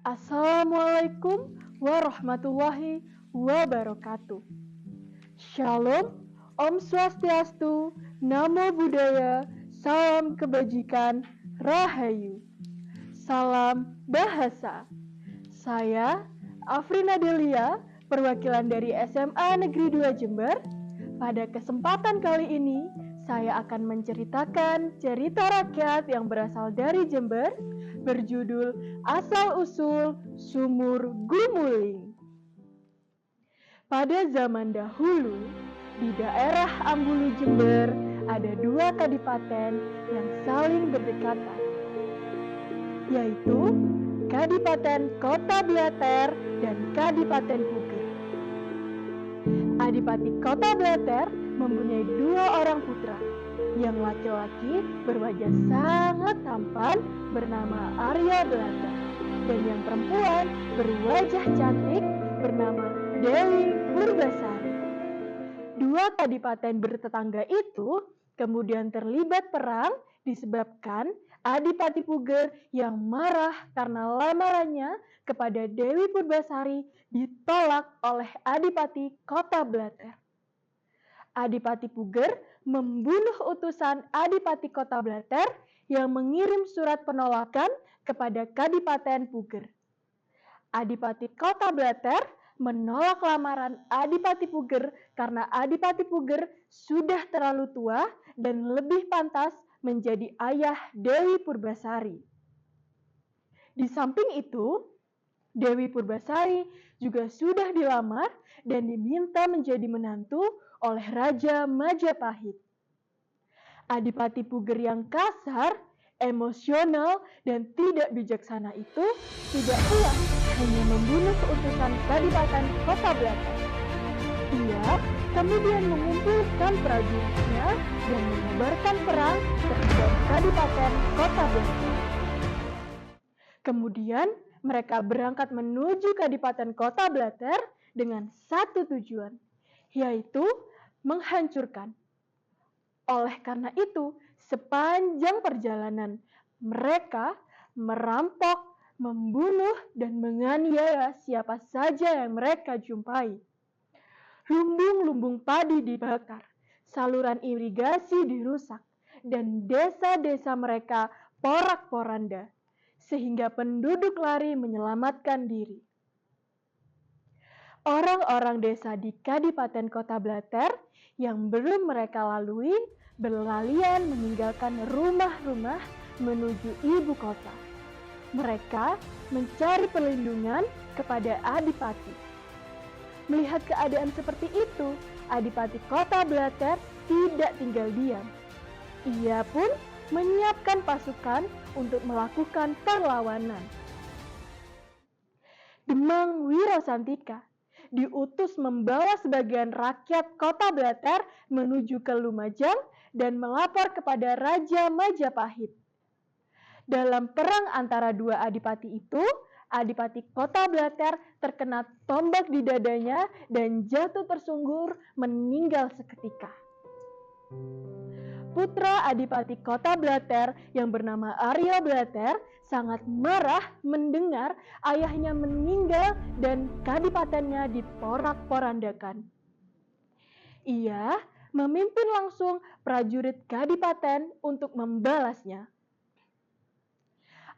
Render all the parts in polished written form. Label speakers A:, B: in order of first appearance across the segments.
A: Assalamualaikum warahmatullahi wabarakatuh. Shalom, Om Swastiastu, Namo Buddhaya, Salam Kebajikan, Rahayu. Salam Bahasa. Saya Afrina Delia, perwakilan dari SMA Negeri 2 Jember. Pada kesempatan kali ini, saya akan menceritakan cerita rakyat yang berasal dari Jember, berjudul Asal-Usul Sumur Gumuling. Pada zaman dahulu, di daerah Ambulu Jember, ada dua kadipaten yang saling berdekatan, yaitu Kadipaten Kota Blater dan Kadipaten Puger. Adipati Kota Blater mempunyai dua orang putra. Yang laki-laki berwajah sangat tampan bernama Arya Blater, dan yang perempuan berwajah cantik bernama Dewi Purbasari. Dua kadipaten bertetangga itu kemudian terlibat perang disebabkan Adipati Puger yang marah karena lamarannya kepada Dewi Purbasari ditolak oleh Adipati Kota Blater. Adipati Puger membunuh utusan Adipati Kota Blater yang mengirim surat penolakan kepada Kadipaten Puger. Adipati Kota Blater menolak lamaran Adipati Puger karena Adipati Puger sudah terlalu tua dan lebih pantas menjadi ayah Dewi Purbasari. Di samping itu, Dewi Purbasari juga sudah dilamar dan diminta menjadi menantu oleh Raja Majapahit. Adipati Puger yang kasar, emosional, dan tidak bijaksana itu tidak puas hanya membunuh utusan Kadipaten Kota Blater. Ia kemudian mengumpulkan prajuritnya dan menyebarkan perang terhadap Kadipaten Kota Blater. Kemudian mereka berangkat menuju Kadipaten Kota Blater dengan satu tujuan, yaitu menghancurkan. Oleh karena itu, sepanjang perjalanan mereka merampok, membunuh, dan menganiaya siapa saja yang mereka jumpai. Lumbung-lumbung padi dibakar, saluran irigasi dirusak, dan desa-desa mereka porak-poranda, sehingga penduduk lari menyelamatkan diri. Orang-orang desa di Kadipaten Kota Blater yang belum mereka lalui berlarian meninggalkan rumah-rumah menuju ibu kota. Mereka mencari perlindungan kepada Adipati. Melihat keadaan seperti itu, Adipati Kota Blater tidak tinggal diam. Ia pun menyiapkan pasukan untuk melakukan perlawanan. Demang Wirasantika diutus membawa sebagian rakyat Kota Blater menuju ke Lumajang dan melapor kepada Raja Majapahit. Dalam perang antara dua adipati itu, Adipati Kota Blater terkena tombak di dadanya dan jatuh tersungkur meninggal seketika. Putra Adipati Kota Blater yang bernama Arya Blater sangat marah mendengar ayahnya meninggal dan kadipatennya diporak-porandakan. Ia memimpin langsung prajurit kadipaten untuk membalasnya.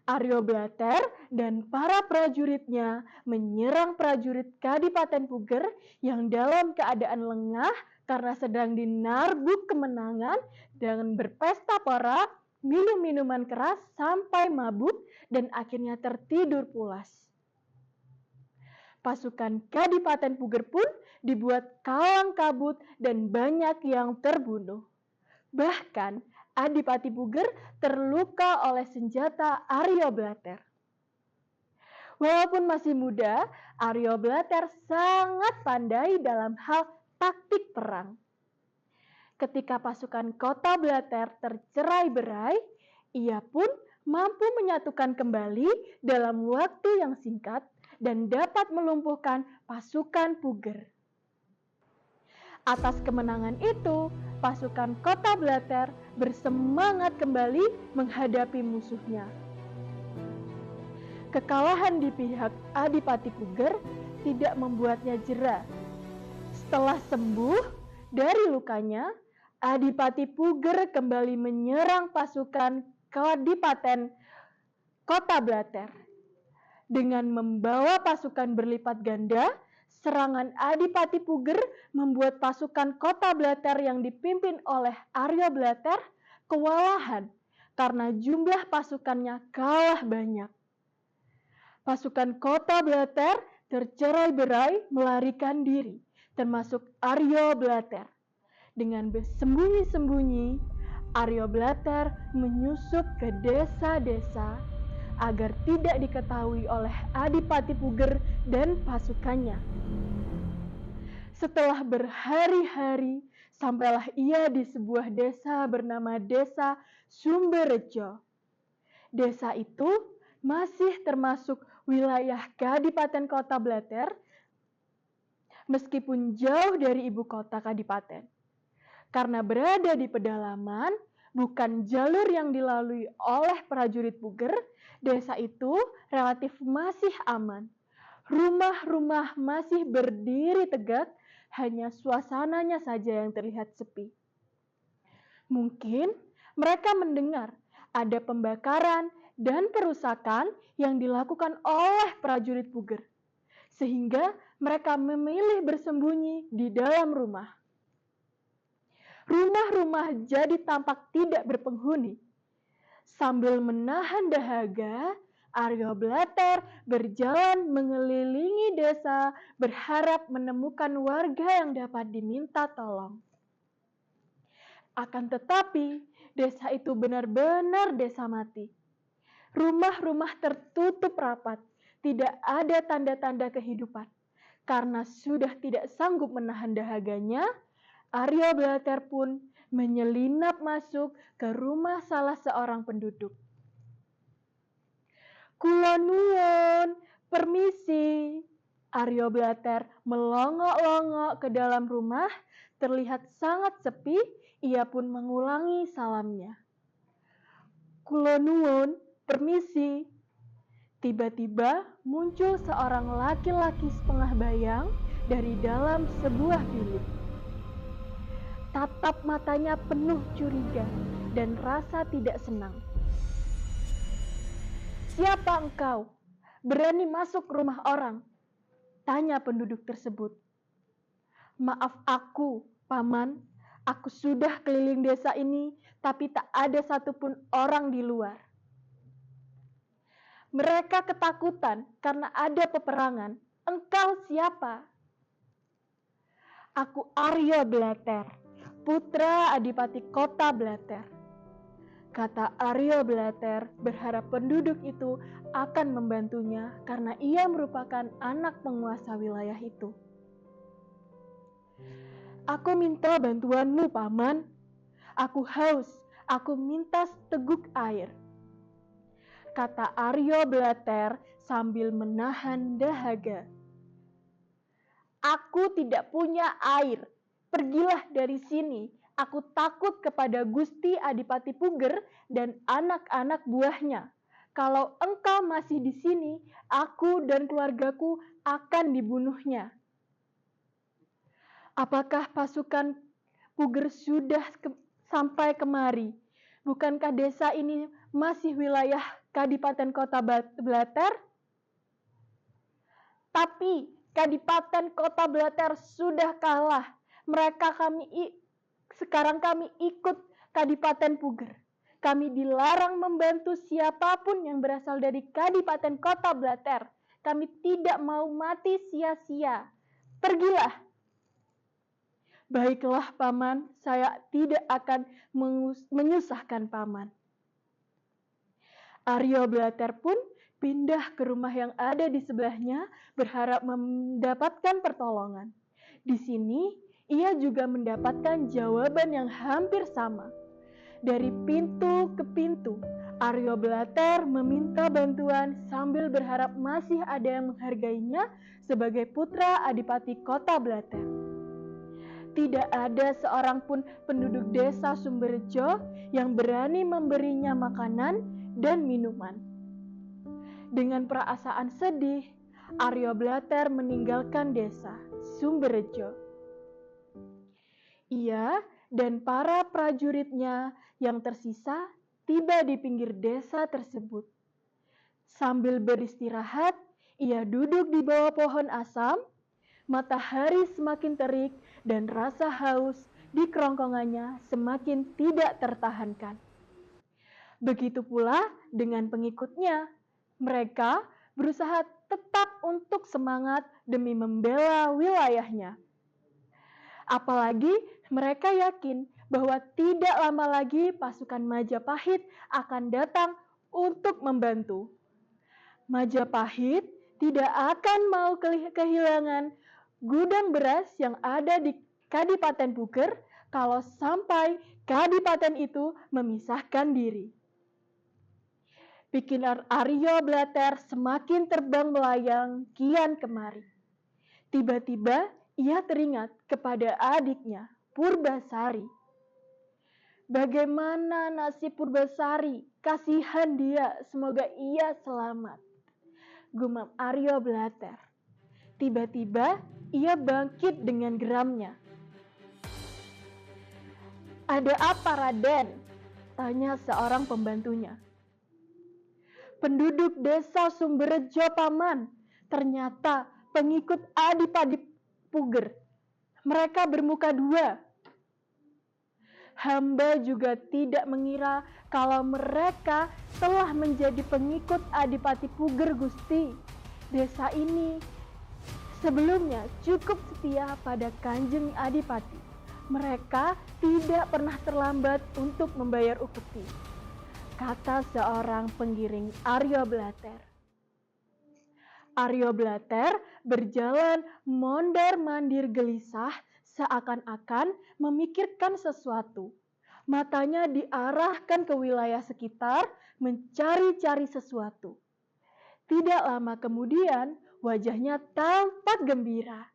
A: Arya Blater dan para prajuritnya menyerang prajurit Kadipaten Puger yang dalam keadaan lengah karena sedang dinarbuk kemenangan dengan berpesta pora, minum minuman keras sampai mabuk dan akhirnya tertidur pulas. Pasukan Kadipaten Puger pun dibuat kalang kabut dan banyak yang terbunuh. Bahkan Adipati Puger terluka oleh senjata Arya Blater. Walaupun masih muda, Arya Blater sangat pandai dalam hal taktik perang. Ketika pasukan Kota Blater tercerai-berai, ia pun mampu menyatukan kembali dalam waktu yang singkat dan dapat melumpuhkan pasukan Puger. Atas kemenangan itu, pasukan Kota Blater bersemangat kembali menghadapi musuhnya. Kekalahan di pihak Adipati Puger tidak membuatnya jera. Setelah sembuh dari lukanya, Adipati Puger kembali menyerang pasukan Kadipaten Kota Blater. Dengan membawa pasukan berlipat ganda, serangan Adipati Puger membuat pasukan Kota Blater yang dipimpin oleh Arya Blater kewalahan karena jumlah pasukannya kalah banyak. Pasukan Kota Blater tercerai-berai melarikan diri, termasuk Arya Blater. Dengan bersembunyi-sembunyi, Arya Blater menyusup ke desa-desa agar tidak diketahui oleh Adipati Puger dan pasukannya. Setelah berhari-hari, sampailah ia di sebuah desa bernama Desa Sumberjo. Desa itu masih termasuk wilayah Kadipaten Kota Blater, meskipun jauh dari ibu kota Kadipaten. Karena berada di pedalaman, bukan jalur yang dilalui oleh prajurit Puger, desa itu relatif masih aman. Rumah-rumah masih berdiri tegak, hanya suasananya saja yang terlihat sepi. Mungkin mereka mendengar ada pembakaran dan perusakan yang dilakukan oleh prajurit Puger, sehingga mereka memilih bersembunyi di dalam rumah. Rumah-rumah jadi tampak tidak berpenghuni. Sambil menahan dahaga, Arya Blater berjalan mengelilingi desa berharap menemukan warga yang dapat diminta tolong. Akan tetapi, desa itu benar-benar desa mati. Rumah-rumah tertutup rapat, tidak ada tanda-tanda kehidupan. Karena sudah tidak sanggup menahan dahaganya, Arya Blater pun menyelinap masuk ke rumah salah seorang penduduk. "Kula nuwun, permisi." Arya Blater melongok-longok ke dalam rumah, terlihat sangat sepi, ia pun mengulangi salamnya. "Kula nuwun, permisi." Tiba-tiba muncul seorang laki-laki setengah bayang dari dalam sebuah bilik. Tatap matanya penuh curiga dan rasa tidak senang. "Siapa engkau? Berani masuk rumah orang?" tanya penduduk tersebut. "Maaf aku, Paman. Aku sudah keliling desa ini, tapi tak ada satupun orang di luar." Mereka ketakutan karena ada peperangan. "Engkau siapa?" "Aku Arya Blater, putra Adipati Kota Blater," kata Arya Blater, berharap penduduk itu akan membantunya karena ia merupakan anak penguasa wilayah itu. "Aku minta bantuanmu, Paman. Aku haus, aku minta seteguk air," kata Arya Blater sambil menahan dahaga. "Aku tidak punya air. Pergilah dari sini. Aku takut kepada Gusti Adipati Puger dan anak-anak buahnya. Kalau engkau masih di sini, aku dan keluargaku akan dibunuhnya." "Apakah pasukan Puger sudah sampai kemari? Bukankah desa ini masih wilayah Kadipaten Kota Blater?" "Tapi Kadipaten Kota Blater sudah kalah. Sekarang kami ikut Kadipaten Puger. Kami dilarang membantu siapapun yang berasal dari Kadipaten Kota Blater. Kami tidak mau mati sia-sia. Pergilah." "Baiklah, Paman, saya tidak akan menyusahkan Paman." Arya Blater pun pindah ke rumah yang ada di sebelahnya, berharap mendapatkan pertolongan. Di sini, ia juga mendapatkan jawaban yang hampir sama. Dari pintu ke pintu, Arya Blater meminta bantuan sambil berharap masih ada yang menghargainya sebagai putra Adipati Kota Blater. Tidak ada seorang pun penduduk desa Sumberjo yang berani memberinya makanan dan minuman. Dengan perasaan sedih, Aryo Blatter meninggalkan desa Sumberjo. Ia dan para prajuritnya yang tersisa tiba di pinggir desa tersebut. Sambil beristirahat, ia duduk di bawah pohon asam. Matahari semakin terik dan rasa haus di kerongkongannya semakin tidak tertahankan. Begitu pula dengan pengikutnya. Mereka berusaha tetap untuk semangat demi membela wilayahnya. Apalagi mereka yakin bahwa tidak lama lagi pasukan Majapahit akan datang untuk membantu. Majapahit tidak akan mau kehilangan gudang beras yang ada di Kadipaten Puger kalau sampai kadipaten itu memisahkan diri. Pikiran Aryo Blatter semakin terbang melayang kian kemari. Tiba-tiba ia teringat kepada adiknya, Purbasari. Bagaimana nasib Purbasari? Kasihan dia, semoga ia selamat. Gumam Aryo Blatter. Tiba-tiba ia bangkit dengan geramnya. Ada apa, Raden? Tanya seorang pembantunya. Penduduk desa Sumberjo, Paman. Ternyata pengikut Adipati Puger. Mereka bermuka dua. Hamba juga tidak mengira kalau mereka telah menjadi pengikut Adipati Puger, Gusti. Desa ini sebelumnya cukup setia pada Kanjeng Adipati. Mereka tidak pernah terlambat untuk membayar upeti, kata seorang penggiring Aryo Blatter. Aryo Blatter berjalan mondar-mandir gelisah seakan-akan memikirkan sesuatu. Matanya diarahkan ke wilayah sekitar mencari-cari sesuatu. Tidak lama kemudian wajahnya tampak gembira.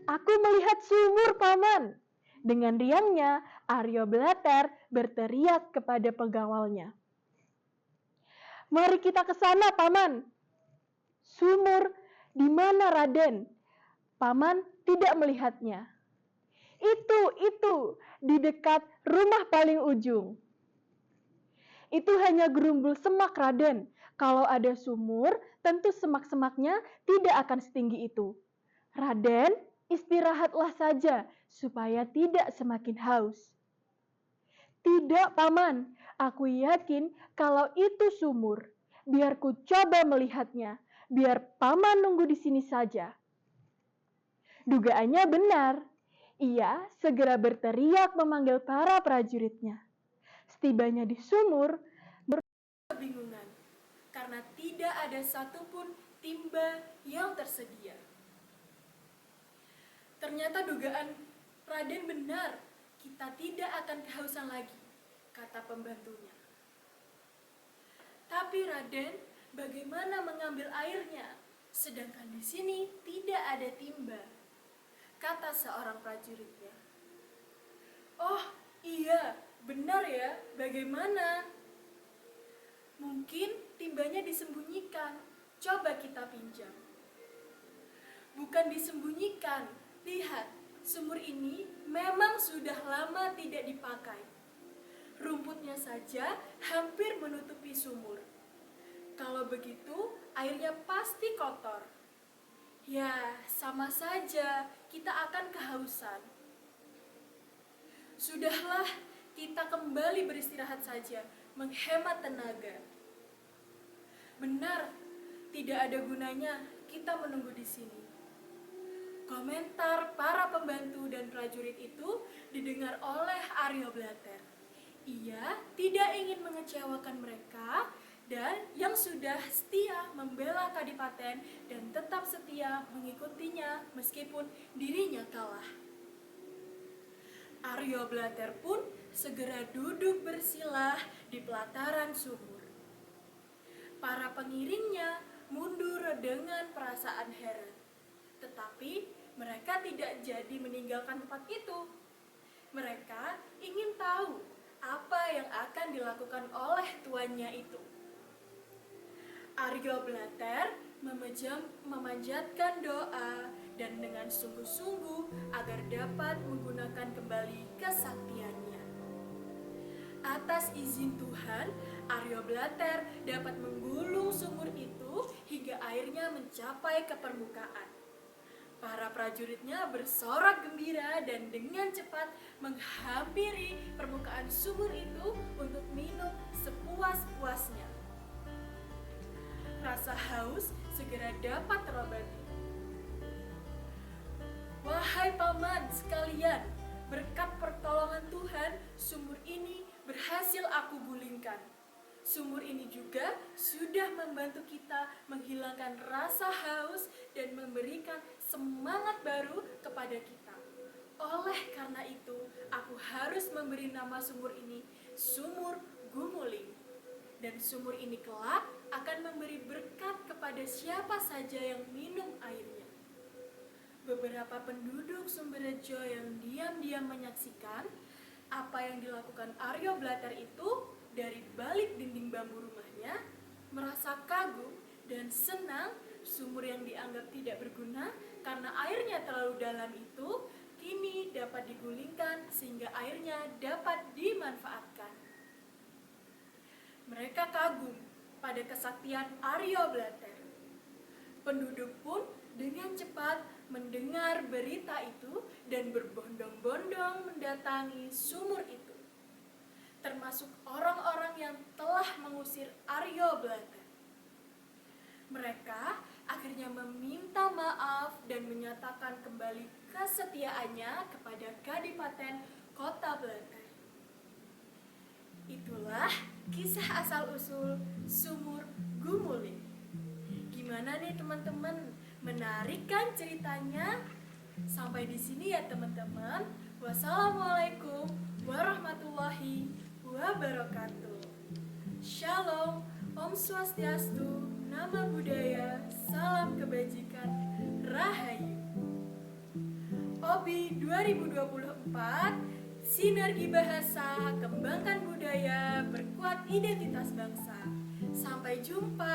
A: Aku melihat sumur, Paman. Dengan riangnya, Aryo Blatter berteriak kepada pengawalnya. Mari kita ke sana, Paman. Sumur, di mana, Raden? Paman tidak melihatnya. Itu, di dekat rumah paling ujung. Itu hanya gerumbul semak, Raden. Kalau ada sumur, tentu semak-semaknya tidak akan setinggi itu. Raden, istirahatlah saja, supaya tidak semakin haus. Tidak, Paman. Aku yakin kalau itu sumur. Biar ku coba melihatnya. Biar Paman nunggu di sini saja. Dugaannya benar. Ia segera berteriak memanggil para prajuritnya. Setibanya di sumur,
B: kebingungan karena tidak ada satupun timba yang tersedia. Ternyata dugaan Raden benar, kita tidak akan kehausan lagi, kata pembantunya. Tapi Raden, bagaimana mengambil airnya? Sedangkan di sini tidak ada timba, kata seorang prajuritnya. Oh iya, benar ya, bagaimana? Mungkin timbanya disembunyikan, coba kita pinjam. Bukan disembunyikan, lihat, sumur ini memang sudah lama tidak dipakai. Rumputnya saja hampir menutupi sumur. Kalau begitu, airnya pasti kotor. Ya, sama saja, kita akan kehausan. Sudahlah, kita kembali beristirahat saja, menghemat tenaga. Benar, tidak ada gunanya kita menunggu di sini. Komentar para pembantu dan prajurit itu didengar oleh Aryo Blatter. Ia tidak ingin mengecewakan mereka dan yang sudah setia membela Kadipaten dan tetap setia mengikutinya meskipun dirinya kalah. Aryo Blatter pun segera duduk bersilah di pelataran sumur. Para pengiringnya mundur dengan perasaan heran. Tetapi mereka tidak jadi meninggalkan tempat itu. Mereka ingin tahu apa yang akan dilakukan oleh tuannya itu. Aryo Blatter memanjatkan doa dan dengan sungguh-sungguh agar dapat menggunakan kembali kesaktiannya. Atas izin Tuhan, Aryo Blatter dapat menggulung sumur itu hingga airnya mencapai ke permukaan. Para prajuritnya bersorak gembira dan dengan cepat menghampiri permukaan sumur itu untuk minum sepuas-puasnya. Rasa haus segera dapat terobati. Wahai paman sekalian, berkat pertolongan Tuhan, sumur ini berhasil aku gulingkan. Sumur ini juga sudah membantu kita menghilangkan rasa haus dan memberikan semangat baru kepada kita. Oleh karena itu, aku harus memberi nama sumur ini Sumur Gumuling. Dan sumur ini kelak akan memberi berkat kepada siapa saja yang minum airnya. Beberapa penduduk Sumberjo yang diam-diam menyaksikan apa yang dilakukan Aryo Blatter itu dari balik dinding bambu rumahnya, merasa kagum dan senang sumur yang dianggap tidak berguna karena airnya terlalu dalam itu kini dapat digulingkan sehingga airnya dapat dimanfaatkan. Mereka kagum pada kesaktian Aryo Blatter. Penduduk pun dengan cepat mendengar berita itu dan berbondong-bondong mendatangi sumur itu, termasuk orang-orang yang telah mengusir Aryo Blatter. Mereka akhirnya meminta maaf dan menyatakan kembali kesetiaannya kepada Kadipaten Kota Blatter. Itulah kisah asal-usul Sumur Gumuling. Gimana nih teman-teman? Menarik kan ceritanya? Sampai di sini ya teman-teman. Wassalamualaikum warahmatullahi wabarakatuh. Shalom, Om Swastiastu, Nama Budaya, Salam Kebajikan, Rahayu. OBI 2024, Sinergi Bahasa, Kembangkan Budaya, Perkuat Identitas Bangsa. Sampai jumpa.